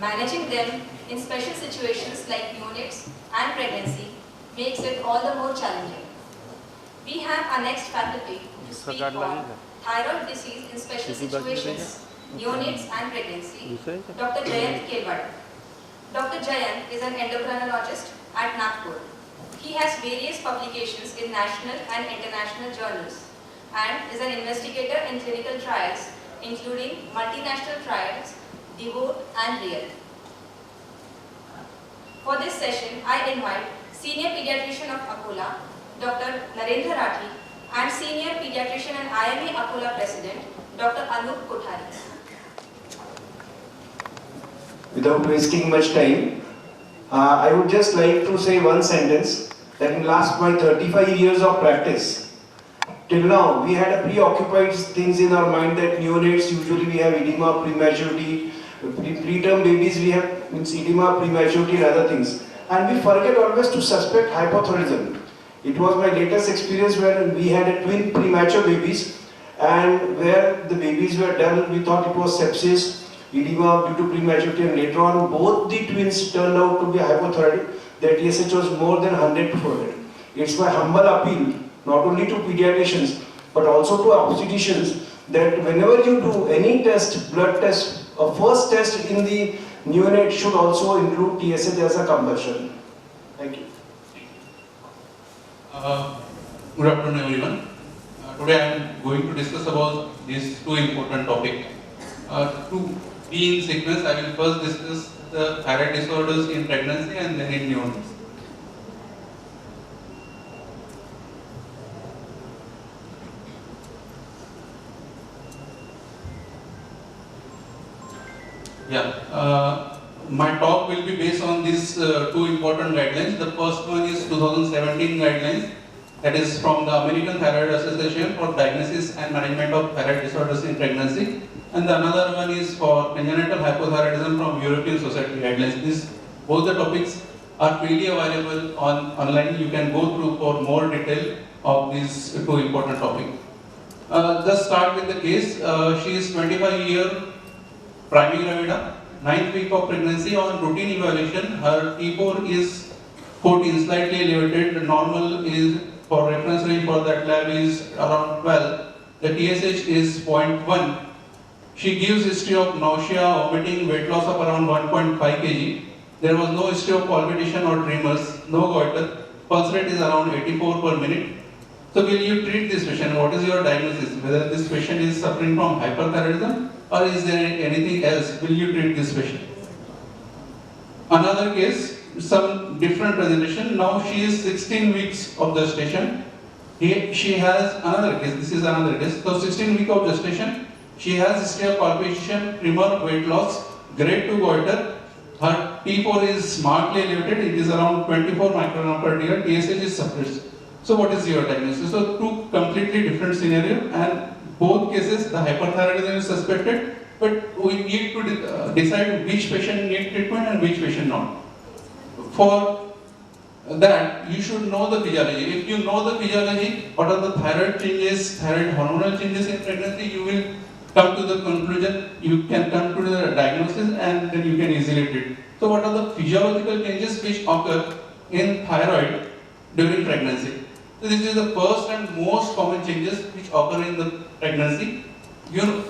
Managing them in special situations like neonates and pregnancy makes it all the more challenging. We have our next faculty to speak on thyroid disease in special situations, neonates and pregnancy, Dr. JAYANT KELWADE. Dr. JAYANT is an endocrinologist at Nagpur. He has various publications in national and international journals and is an investigator in clinical trials including multinational trials, DEVOTE and REAL. For this session, I invite Senior Pediatrician of Akola, Dr. Narendra Rathi, and Senior Pediatrician and IMA Akola President, Dr. Anup Kothari. Without wasting much time, I would just like to say one sentence that in last my 35 years of practice, till now we had a preoccupied things in our mind that neonates usually we have edema, prematurity, preterm babies we have edema, prematurity and other things. And we forget always to suspect hypothyroidism. It was my latest experience where we had a twin premature babies and where the babies were dull, we thought it was sepsis, edema due to prematurity, and later on both the twins turned out to be hypothyroid. Their TSH was more than 100 to 400. It's my humble appeal not only to pediatricians but also to obstetricians that whenever you do any test, blood test, a first test in the neonate should also include TSH as a compulsion. Thank you. Good afternoon everyone. Today I am going to discuss about these two important topics. To be in sequence, I will first discuss the thyroid disorders in pregnancy and then in neonates. My talk will be based on these two important guidelines. The first one is 2017 guidelines, that is from the American Thyroid Association for Diagnosis and Management of Thyroid Disorders in Pregnancy, and the another one is for congenital hypothyroidism from European Society guidelines. Both the topics are freely available online. You can go through for more detail of these two important topics. Just start with the case. She is 25-year primary gravida, 9th week of pregnancy. On routine evaluation, her T4 is 14, slightly elevated. The normal is, for reference range for that lab, is around 12. The TSH is 0.1. She gives history of nausea, vomiting, weight loss of around 1.5 kg. There was no history of palpitation or tremors, no goiter. Pulse rate is around 84 per minute. So will you treat this patient? What is your diagnosis? Whether this patient is suffering from hyperthyroidism or is there anything else? Will you treat this patient? Another case, some different presentation. Now she is 16 weeks of gestation. She has another case. This is another case. So 16 weeks of gestation. She has history of palpitation, tremor, weight loss, grade 2 goiter. Her T4 is markedly elevated. It is around 24 microgram per liter. TSH is suppressed. So what is your diagnosis? So two completely different scenarios, and both cases the hyperthyroidism is suspected, but we need to decide which patient need treatment and which patient not. For that, you should know the physiology. If you know the physiology, what are the thyroid changes, thyroid hormonal changes in pregnancy, you will come to the conclusion, you can come to the diagnosis, and then you can easily treat. So what are the physiological changes which occur in thyroid during pregnancy? So this is the first and most common changes which occur in the pregnancy.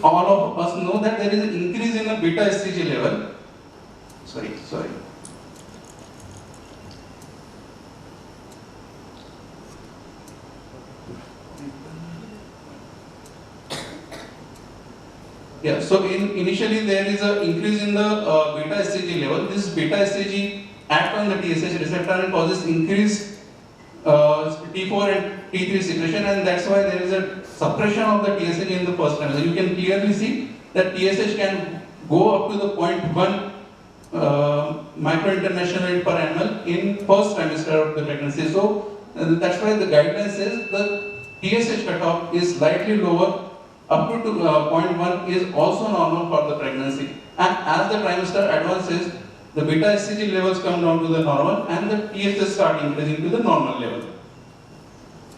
All of us know that there is an increase in the beta HCG level. Sorry. Yeah, so initially there is an increase in the beta HCG level. This beta HCG acts on the TSH receptor and causes increased T4 and T3 secretion, and that's why there is a suppression of the TSH in the first trimester. You can clearly see that TSH can go up to the 0.1 microinternational per ml in first trimester of the pregnancy. So that's why the guideline says the TSH cutoff is slightly lower, up to 0.1 is also normal for the pregnancy. And as the trimester advances, the beta HCG levels come down to the normal and the TSH start increasing to the normal level.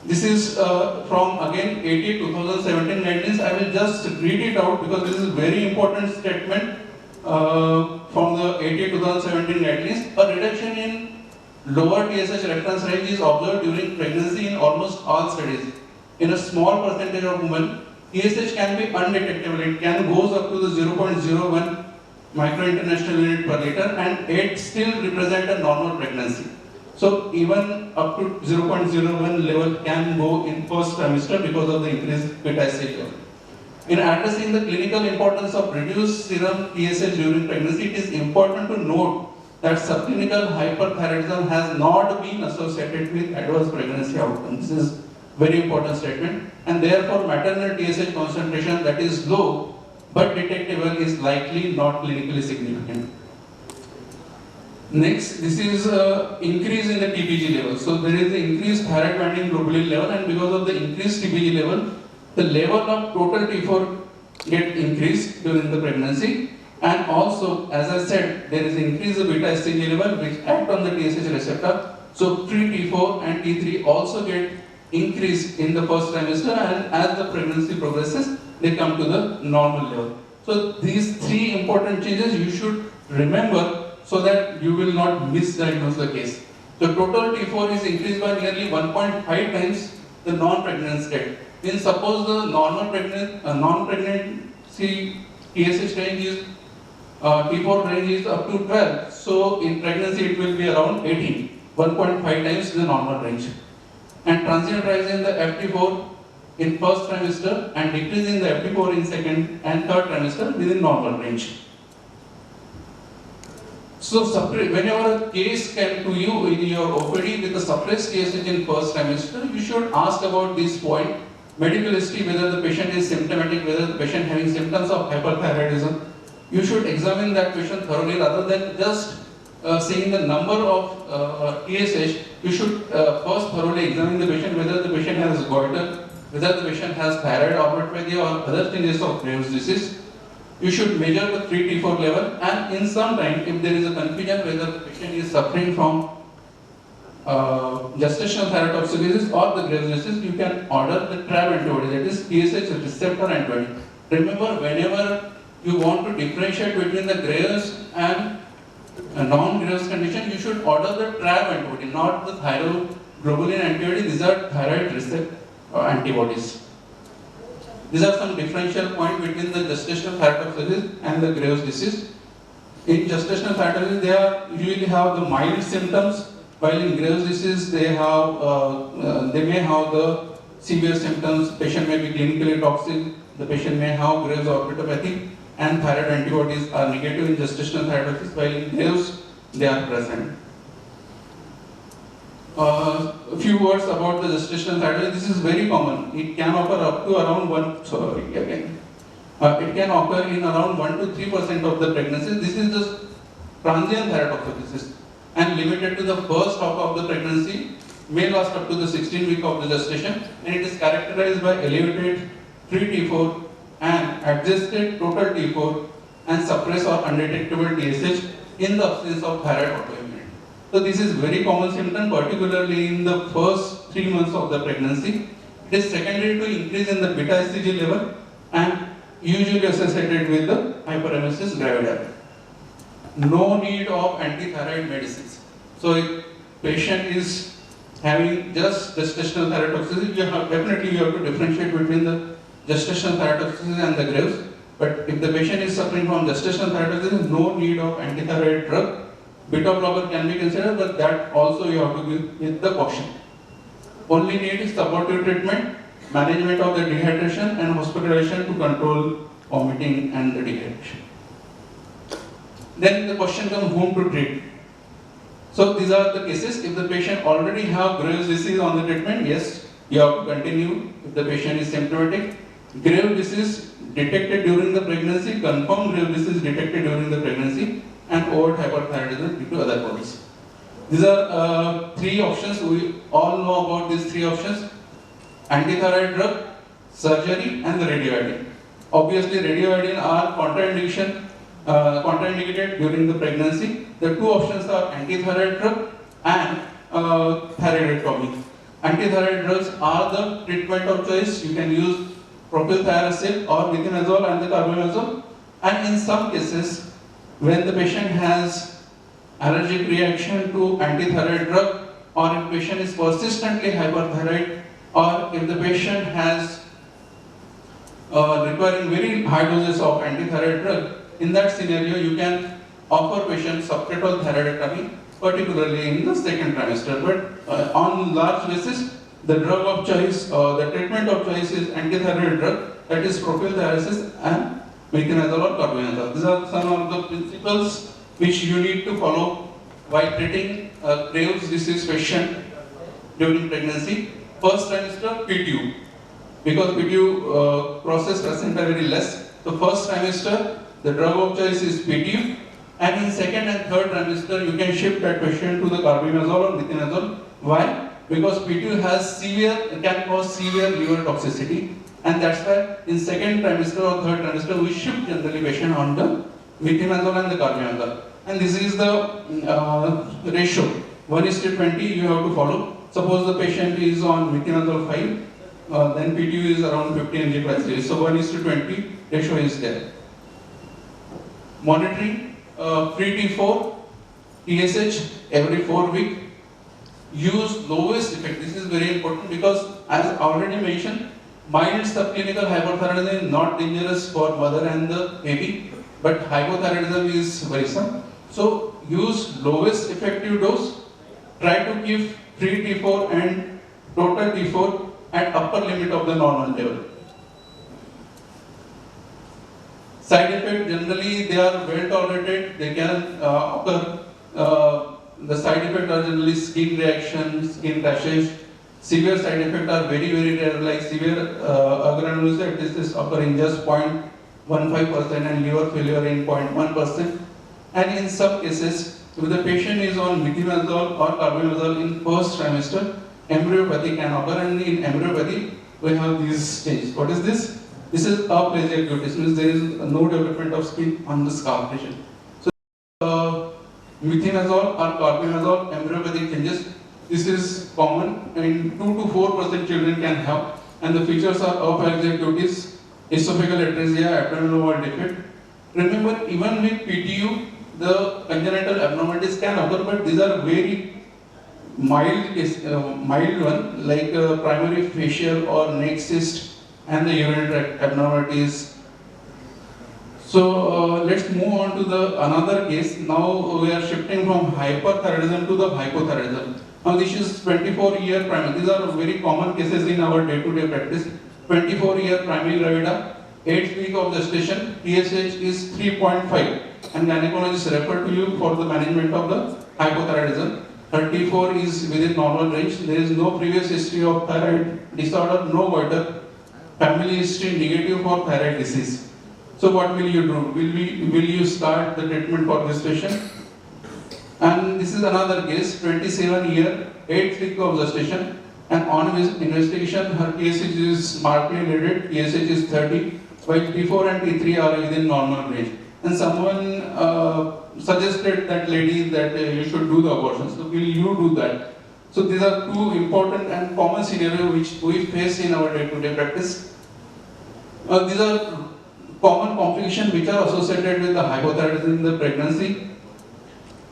This is from again 2017 guidelines. I will just read it out because this is very important statement. from the 2017 guidelines, a reduction in lower TSH reference range is observed during pregnancy in almost all studies. In a small percentage of women, TSH can be undetectable. It can goes up to the 0.01 micro-international unit per liter, and it still represent a normal pregnancy. So even up to 0.01 level can go in first trimester because of the increased beta stage level. In addressing the clinical importance of reduced serum TSH during pregnancy, it is important to note that subclinical hyperthyroidism has not been associated with adverse pregnancy outcomes. This is very important statement, and therefore maternal TSH concentration that is low but detectable is likely not clinically significant. Next, this is increase in the TPG level. So there is the increased thyroid binding globulin level, and because of the increased TPG level, the level of total T4 get increased during the pregnancy, and also, as I said, there is increased beta STG level which act on the TSH receptor. So free T4 and T3 also get increased in the first trimester, and as the pregnancy progresses, they come to the normal level. So these three important changes you should remember so that you will not misdiagnose the case. So total T4 is increased by nearly 1.5 times the non-pregnant state. Means suppose the normal non-pregnancy TSH range is T4 range is up to 12. So in pregnancy it will be around 18, 1.5 times the normal range. And transient rise in the FT4 in first trimester and decrease in the FT4 in second and third trimester within normal range. So whenever a case came to you in your OPD with a suppressed TSH in first trimester, you should ask about this point, medical history, whether the patient is symptomatic, whether the patient having symptoms of hyperthyroidism. You should examine that patient thoroughly rather than just seeing the number of TSH. You should first thoroughly examine the patient, whether the patient has goiter, whether the patient has thyroid orthopathy or other changes of Graves' disease. You should measure the free T4 level, and in some time, if there is a confusion whether the patient is suffering from gestational thyrotoxicosis or the Graves' disease, you can order the TRAB antibody, that is TSH receptor antibody. Remember, whenever you want to differentiate between the Graves and non-Graves condition, you should order the TRAB antibody, not the thyroglobulin antibody. These are thyroid receptor antibodies. These are some differential points between the gestational thyrotoxicosis and the Graves' disease. In gestational thyrotoxicosis, they usually have the mild symptoms, while in Graves' disease, they may have the severe symptoms. Patient may be clinically toxic. The patient may have Graves' orbitopathy, and thyroid antibodies are negative in gestational thyrotoxicosis, while in Graves, they are present. A few words about the gestational thyroid. This is very common. It can occur up to around it can occur in around 1 to 3% of the pregnancies. This is the transient thyrotoxicosis and limited to the first half of the pregnancy, may last up to the 16th week of the gestation, and it is characterized by elevated free T4 and adjusted total T4 and suppressed or undetectable TSH in the absence of thyroid autoimmunity. So this is very common symptom, particularly in the first 3 months of the pregnancy. It is secondary to increase in the beta STG level and usually associated with the hyperemesis gravidae. No need of anti-thyroid medicines. So if patient is having just gestational thyrotoxicity, definitely you have to differentiate between the gestational thyrotoxicity and the Graves. But if the patient is suffering from gestational thyrotoxicity, no need of anti-thyroid drug. Beta blocker can be considered, but that also you have to give with the caution. Only need is supportive treatment, management of the dehydration and hospitalization to control vomiting and the dehydration. Then the question comes, whom to treat. So these are the cases. If the patient already have Graves' disease on the treatment, yes, you have to continue. If the patient is symptomatic, Graves' disease detected during the pregnancy, confirmed Graves' disease detected during the pregnancy, and overt hyperthyroidism due to other causes. These are 3 options. We all know about these 3 options: antithyroid drug, surgery, and the radioiodine. Obviously, radioiodine are contraindicated during the pregnancy. The 2 options are antithyroid drug and thyroidectomy. Antithyroid drugs are the treatment of choice. You can use propylthiouracil or metronidazole and the carbimazole. And in some cases, when the patient has allergic reaction to anti-thyroid drug, or if patient is persistently hyperthyroid, or if the patient has requiring very high doses of anti-thyroid drug, in that scenario you can offer patient subcatal thyroidectomy, particularly in the second trimester. But on large basis, the drug of choice, the treatment of choice is anti-thyroid drug, that is propylthiouracil and metronidazole or carbimazole. These are some of the principles which you need to follow while treating Graves' disease patient during pregnancy. First trimester, PTU, because PTU process placenta very less. So first trimester, the drug of choice is PTU, and in second and third trimester, you can shift that patient to the carbimazole or metronidazole. Why? Because PTU can cause severe liver toxicity, and that's why in second trimester or third trimester, we shift generally patient on the metronidazole and the carbimazole. And this is the ratio, 1:20 you have to follow. Suppose the patient is on metronidazole 5, then PTU is around 50 mg per day. So 1:20 ratio is there. Monitoring free T4, TSH every 4 weeks. Use lowest effect. This is very important because, as already mentioned, mild subclinical hyperthyroidism is not dangerous for mother and the baby, but hypothyroidism is worrisome. So use lowest effective dose. Try to give free T4 and total T4 at upper limit of the normal level. Side effects, generally they are well tolerated. They can occur. The side effects are generally skin reaction, skin rashes. Severe side effects are very, very rare, like severe agranulocytosis occurring just 0.15% and liver failure in 0.1%. And in some cases, if the patient is on metronidazole or carbimazole in first trimester, embryopathy can occur, and in embryopathy, we have these stages. What is this? This is aplasia cutis, means there is no development of skin on the scalp region. So, metronidazole or carbimazole embryopathic changes, this is common, and 2 to 4% children can have, and the features are aplasia cutis, esophageal atresia, abdominal wall defect. Remember, even with PTU, the congenital abnormalities can occur, but these are very mild one, like primary facial or neck cyst and the urinary tract abnormalities. So let's move on to the another case. Now we are shifting from hyperthyroidism to the hypothyroidism. Now this is 24-year primary. These are very common cases in our day-to-day practice. 24-year primary gravida, 8th week of gestation, TSH is 3.5, and gynecologist refer to you for the management of the hypothyroidism. 34 is within normal range. There is no previous history of thyroid disorder, no goiter. Family history negative for thyroid disease. So what will you do? Will you start the treatment for this patient? And this is another case, 27-year, 8th week of gestation, and on investigation, her TSH is markedly elevated, TSH is 30, while T4 and T3 are within normal range. And someone suggested that lady that you should do the abortion. So will you do that? So these are two important and common scenarios which we face in our day-to-day practice. These are common complications which are associated with the hypothyroidism in the pregnancy.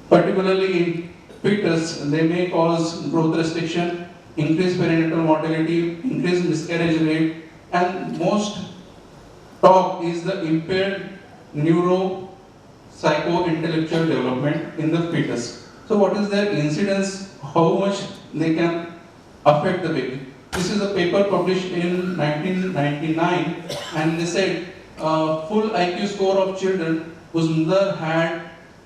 Particularly in fetus, they may cause growth restriction, increased perinatal mortality, increased miscarriage rate, and most top is the impaired neuro-psycho-intellectual development in the fetus. So what is their incidence, how much they can affect the baby? This is a paper published in 1999, and they said full IQ score of children whose mother had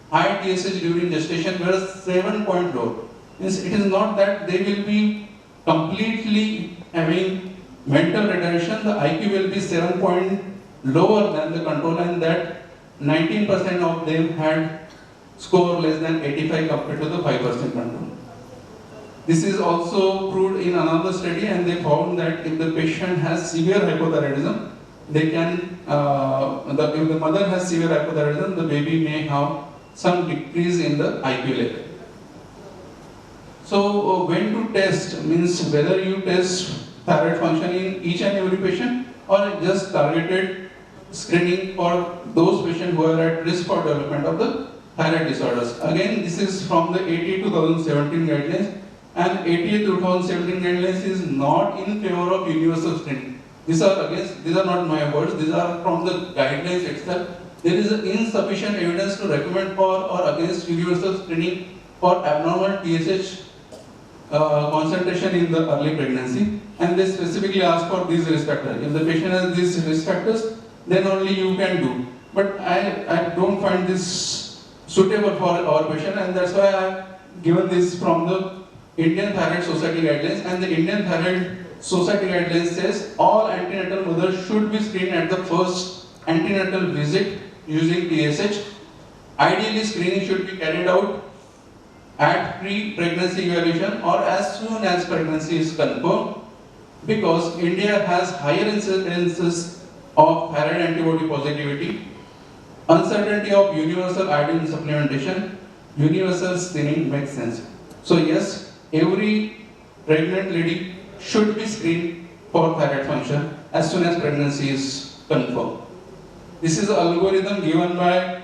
high TSH during gestation were 7.0. Means it is not that they will be completely having mental retardation, the IQ will be 7 point lower than the control, and that 19% of them had score less than 85 compared to the 5% control. This is also proved in another study, and they found that if the patient has severe hypothyroidism, they can, if the mother has severe hypothyroidism, the baby may have some decrease in the IQ level. So when to test means whether you test thyroid function in each and every patient or just targeted screening for those patients who are at risk for development of the thyroid disorders. Again, this is from the 2017 guidelines, and 2017 guidelines is not in favor of universal screening. These are not my words, these are from the guidelines itself. There is insufficient evidence to recommend for or against universal screening for abnormal TSH concentration in the early pregnancy, and they specifically ask for these risk factors. If the patient has these risk factors, then only you can do. But I don't find this suitable for our patient, and that's why I have given this from the Indian Thyroid Society guidelines. And the Indian Thyroid Society guidelines says all antenatal mothers should be screened at the first antenatal visit using TSH. Ideally, screening should be carried out at pre-pregnancy evaluation or as soon as pregnancy is confirmed, because India has higher incidences of thyroid antibody positivity, uncertainty of universal iodine supplementation. Universal screening makes sense. So yes, every pregnant lady should be screened for thyroid function as soon as pregnancy is confirmed. This is the algorithm given by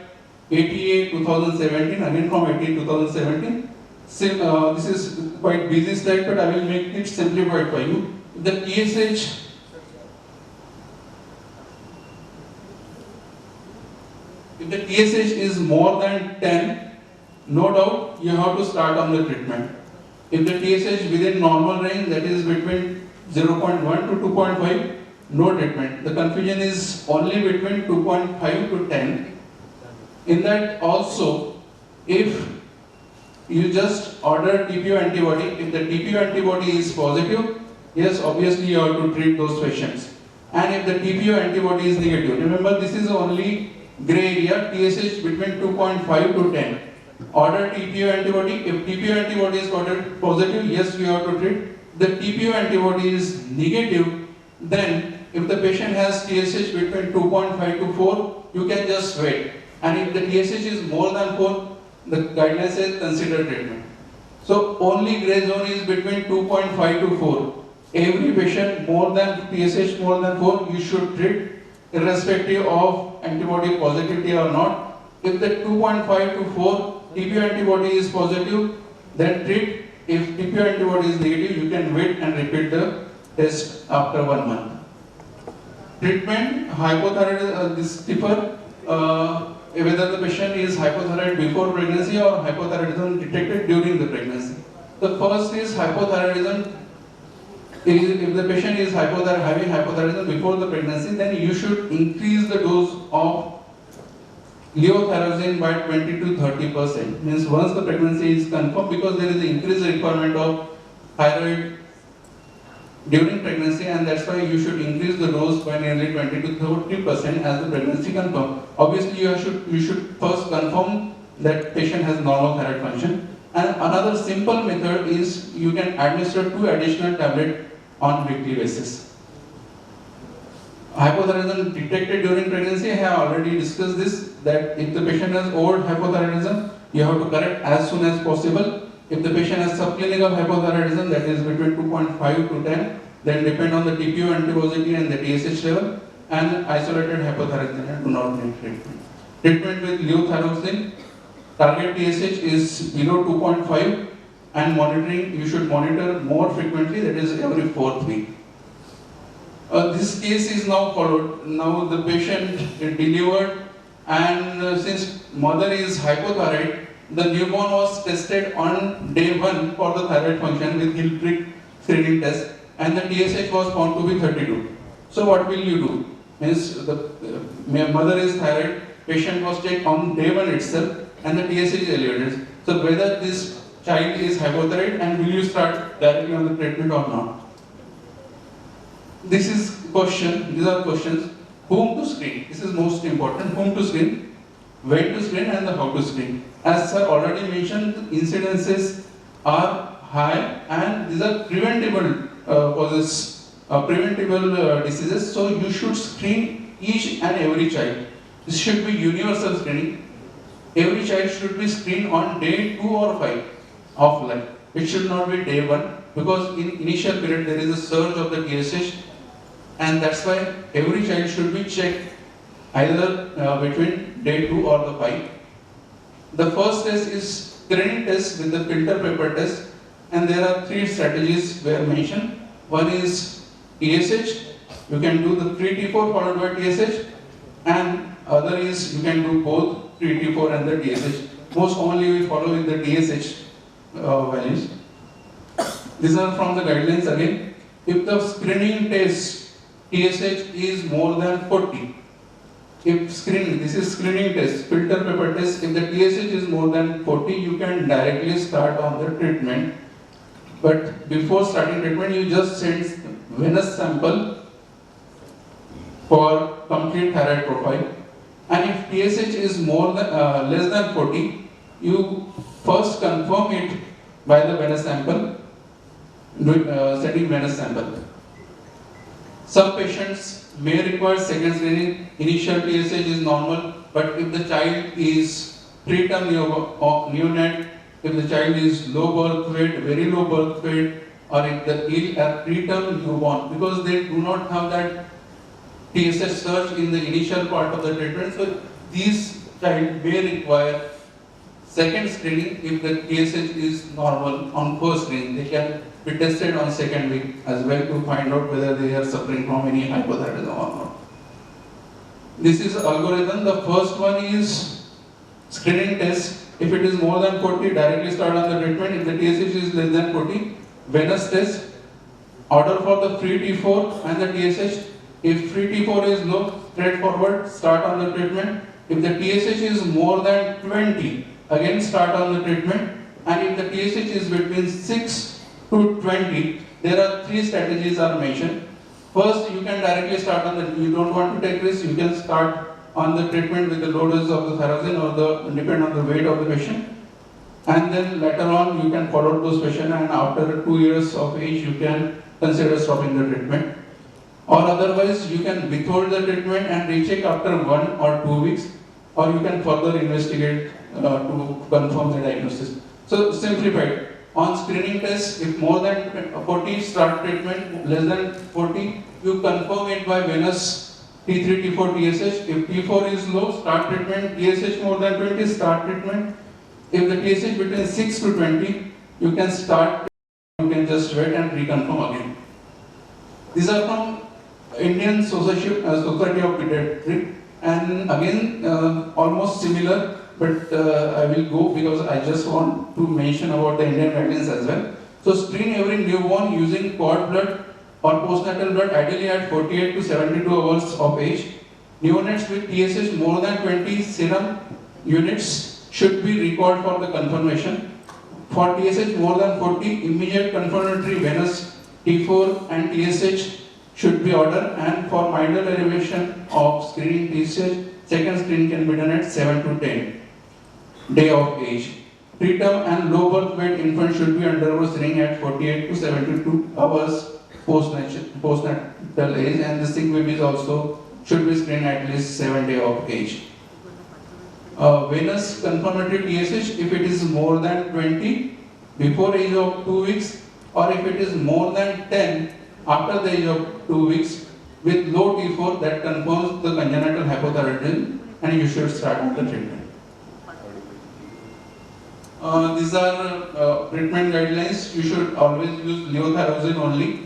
ATA 2017, again from ATA 2017. This is quite busy slide, but I will make it simplified for you. The TSH if the TSH is more than 10, no doubt you have to start on the treatment. If the TSH within normal range, that is between 0.1 to 2.5, no treatment. The confusion is only between 2.5 to 10. In that also, if you just order TPO antibody, if the TPO antibody is positive, yes, obviously you have to treat those patients. And if the TPO antibody is negative, remember this is only gray area, TSH between 2.5 to 10. Order TPO antibody, if TPO antibody is positive, yes, we have to treat. The TPO antibody is negative, then if the patient has TSH between 2.5 to 4, you can just wait. And if the TSH is more than 4, the guidelines says consider treatment. So only gray zone is between 2.5 to 4. Every patient more than TSH more than 4, you should treat irrespective of antibody positivity or not. If the 2.5 to 4 TPO antibody is positive, then treat. If TPO antibody is negative, you can wait and repeat the test after 1 month. Treatment, hypothyroidism, this differ whether the patient is hypothyroid before pregnancy or hypothyroidism detected during the pregnancy. The first is hypothyroidism. If the patient is having hypothyroidism before the pregnancy, then you should increase the dose of levothyroxine by 20 to 30%. Means once the pregnancy is confirmed, because there is an increased requirement of thyroid during pregnancy, and that's why you should increase the dose by nearly 20 to 30% as the pregnancy confirmed. Obviously, you should first confirm that patient has normal thyroid function. And another simple method is you can administer 2 additional tablets on weekly basis. Hypothyroidism detected during pregnancy, I have already discussed this, that if the patient has old hypothyroidism, you have to correct as soon as possible. If the patient has subclinical hypothyroidism, that is between 2.5 to 10, then depend on the TPO antibody and the TSH level, and isolated hypothyroidism do not need treatment. Treatment with levothyroxine, target TSH is below 2.5, and monitoring, you should monitor more frequently, that is every 4th week. This case is now followed. Now the patient delivered, and since mother is hypothyroid, the newborn was tested on day 1 for the thyroid function with Gilchrist screening test, and the TSH was found to be 32. So what will you do? Means the mother is thyroid, patient was checked on day 1 itself, and the TSH is elevated. So whether this child is hypothyroid, and will you start directly on the treatment or not? This is question. These are questions. Whom to screen? This is most important. Whom to screen, when to screen, and the how to screen. As sir already mentioned, incidences are high, and these are preventable causes, preventable diseases. So you should screen each and every child. This should be universal screening. Every child should be screened on day 2 or 5 of life. It should not be day 1, because in initial period there is a surge of the TSH, and that's why every child should be checked either between day 2 or the 5. The first test is screening test with the filter paper test, and there are 3 strategies were mentioned. One is TSH, you can do the pre-T4 followed by TSH, and other is you can do both pre-T4 and the TSH. Most commonly we follow with the TSH values. These are from the guidelines again. If the screening test TSH is more than 40, this is screening test, filter paper test, if the TSH is more than 40, you can directly start on the treatment. But before starting treatment, you just send venous sample for complete thyroid profile. And if TSH is more than less than 40, you first confirm it by the venous sample, sending venous sample. Some patients may require second screening. Initial TSH is normal, but if the child is preterm neonate, if the child is low birth weight, very low birth weight, or if the preterm newborn, because they do not have that TSH surge in the initial part of the treatment, so these child may require second screening. If the TSH is normal on first screening, they can be tested on second week as well to find out whether they are suffering from any hypothyroidism or not. This is algorithm. The first one is screening test. If it is more than 40, directly start on the treatment. If the TSH is less than 40, venous test. Order for the free T4 and the TSH. If free T4 is low, straightforward, start on the treatment. If the TSH is more than 20, again start on the treatment. And if the TSH is between 6 to 20, there are 3 strategies are mentioned. First, you can directly start on the, you don't want to take risk, you can start on the treatment with the low dose of the thyroxine or the, depend on the weight of the patient. And then later on, you can follow those patients, and after 2 years of age, you can consider stopping the treatment. Or otherwise, you can withhold the treatment and recheck after 1 or 2 weeks, or you can further investigate to confirm the diagnosis. So simplified, on screening test, if more than 40, start treatment, less than 40, you confirm it by venous T3, T4, TSH. If T4 is low, start treatment. TSH more than 20, start treatment. If the TSH between 6 to 20, you can start, you can just wait and reconfirm again. These are from Indian Society of Pediatrics, and again almost similar, but I will go because I just want to mention about the Indian guidelines as well. So screen every newborn using cord blood or postnatal blood, ideally at 48 to 72 hours of age. Neonates with TSH more than 20 serum units should be recalled for the confirmation. For TSH more than 40, immediate confirmatory venous T4 and TSH should be ordered, and for minor elevation of screening TSH, second screen can be done at 7 to 10 day of age. Preterm and low birth weight infant should be undergo screening at 48 to 72 hours postnatal age, and the sick babies also should be screened at least 7 days of age. Venous confirmatory TSH, if it is more than 20 before age of 2 weeks, or if it is more than 10 after the age of 2 weeks with low T4, that confirms the congenital hypothyroidism, and you should start the treatment. These are treatment guidelines. You should always use levothyroxine only.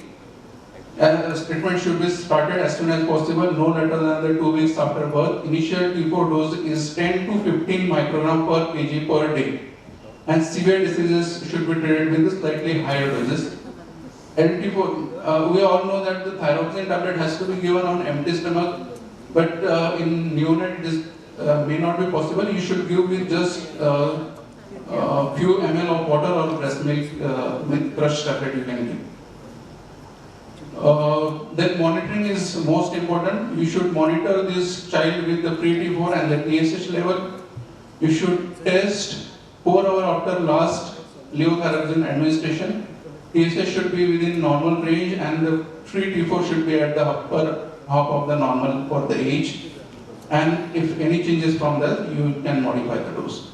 Treatment should be started as soon as possible, no later than the 2 weeks after birth. Initial T4 dose is 10 to 15 microgram per kg per day. And severe diseases should be treated with slightly higher doses. LT4, we all know that the thyroxine tablet has to be given on empty stomach, but in neonate this may not be possible. You should give with just few ml of water or breast milk with crushed tablet you can give. Then monitoring is most important. You should monitor this child with the pre-T4 and the TSH level. You should test 4 hours after last levothyroxine administration. TSH should be within normal range, and the free T4 should be at the upper half of the normal for the age. And if any changes from that, you can modify the dose.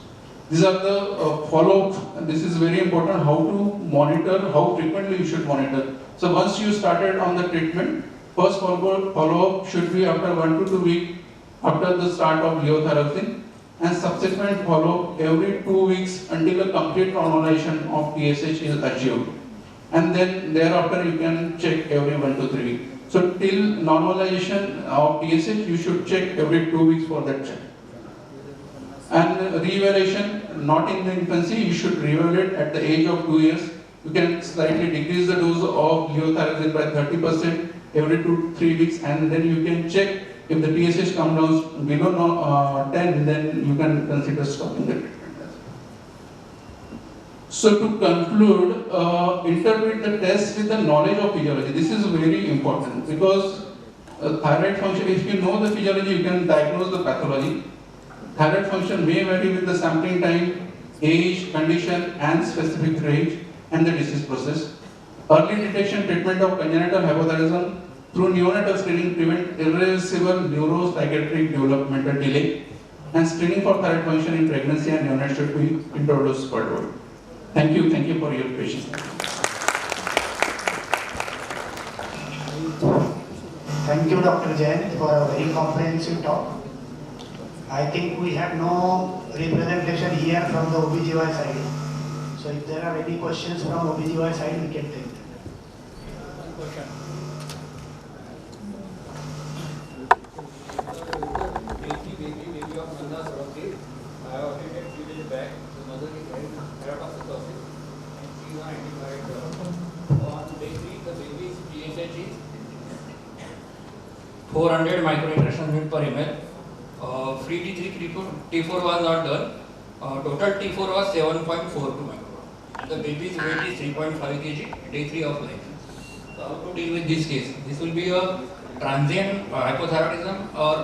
These are the follow-up. This is very important, how to monitor, how frequently you should monitor. So once you started on the treatment, first follow-up should be after 1 to 2 weeks. after the start of levothyroxine, and subsequent follow every 2 weeks until a complete normalization of TSH is achieved. And then thereafter you can check every 1 to 3 weeks. So till normalization of TSH, you should check every 2 weeks for that check. And re-evaluation, not in the infancy, you should re-evaluate at the age of 2 years. You can slightly decrease the dose of levothyroxine by 30% every 2 to 3 weeks, and then you can check if the TSH comes down below 10, then you can consider stopping the treatment. So to conclude, interpret the test with the knowledge of physiology. This is very important because thyroid function, if you know the physiology, you can diagnose the pathology. Thyroid function may vary with the sampling time, age, condition, and specific range, and the disease process. Early detection treatment of congenital hypothyroidism through neonatal screening prevent irreversible neuropsychiatric developmental delay, and screening for thyroid function in pregnancy and neonates should be introduced further. Thank you for your patience. Thank you, Dr. Jayant, for a very comprehensive talk. I think we have no representation here from the OBGY side. So if there are any questions from OBGY side, we can take them. On day 3, the baby's TSH is 400 microinteractions per ml. Free T3, T4 was not done. Total T4 was 7.42 microgram. The baby's weight is 3.5 kg, day 3 of life. So how to deal with this case? This will be a transient hypothyroidism, or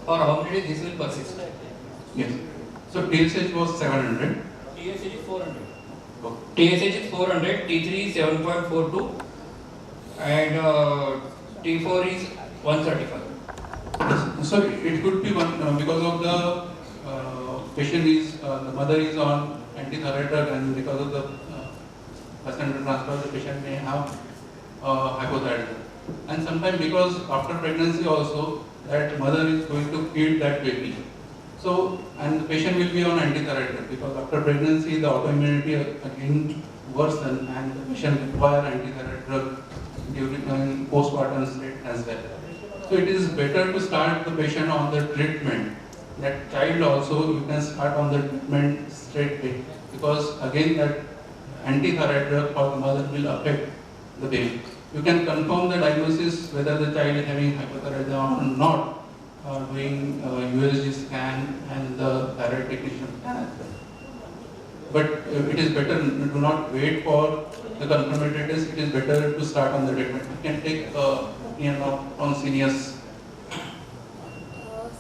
for how many days this will persist? Yes. So TSH was 700. TSH is 400. TSH is 400, T3 is 7.42, and T4 is 135. So it could be one because of the patient is the mother is on antithyroid drug, and because of the placenta transfer, the patient may have hypothyroidism. And sometimes because after pregnancy also that mother is going to feed that baby. So, and the patient will be on antithyroid drug because after pregnancy the autoimmunity again worsen and the patient require antithyroid drug during postpartum state as well. So it is better to start the patient on the treatment. That child also you can start on the treatment straight away because again that antithyroid drug for the mother will affect the baby. You can confirm the diagnosis whether the child is having hypothyroidism or not doing USG scan and the thyroid technician scan as well. But it is better do not wait for the confirmatory test. It is better to start on the treatment. You can take opinion on seniors.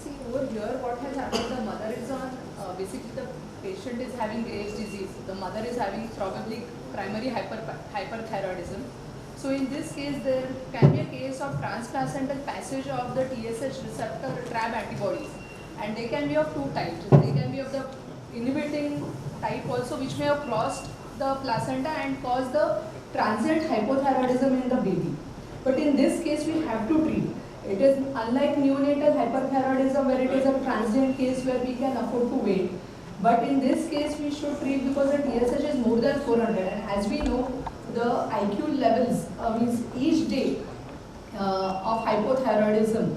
See, over here what has happened, the mother is on, basically the patient is having Graves' disease. The mother is having probably primary hyperthyroidism. So in this case, there can be a case of transplacental passage of the TSH receptor trap antibodies, and they can be of two types. They can be of the inhibiting type also, which may have crossed the placenta and cause the transient hypothyroidism in the baby. But in this case, we have to treat. It is unlike neonatal hyperthyroidism where it is a transient case where we can afford to wait. But in this case, we should treat because the TSH is more than 400, and as we know, the IQ levels means each day of hypothyroidism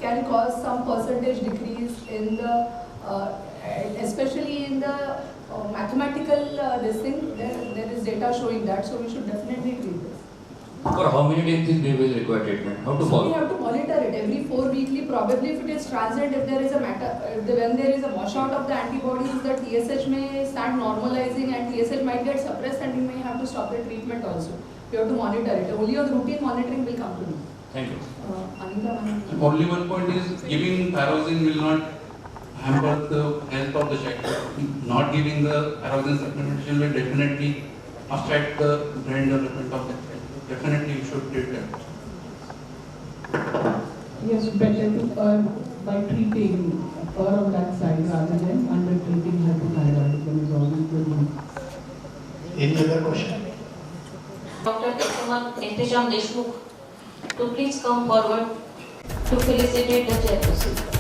can cause some percentage decrease in the, especially in the mathematical this thing. There is data showing that, so we should definitely treat this. For how many days this baby will require treatment? How to follow? We have to monitor it every 4 weekly. Probably if it is transient, if there is a when there is a washout of the antibodies, the TSH may start normalizing and TSH might get suppressed, and we may have to stop the treatment also. We have to monitor it. Only on routine monitoring will come to know. Thank you. Anita, Only one point is giving thyroxine will not hamper the health of the child. Not giving the thyroxine supplementation will definitely affect the brain development of the child. Definitely you should treat them. Yes, better to by treating on that side rather than under treating hypothyroidism is always good. Any other question? Dr. Intejam Deshmukh to please come forward to to felicitate the chairperson.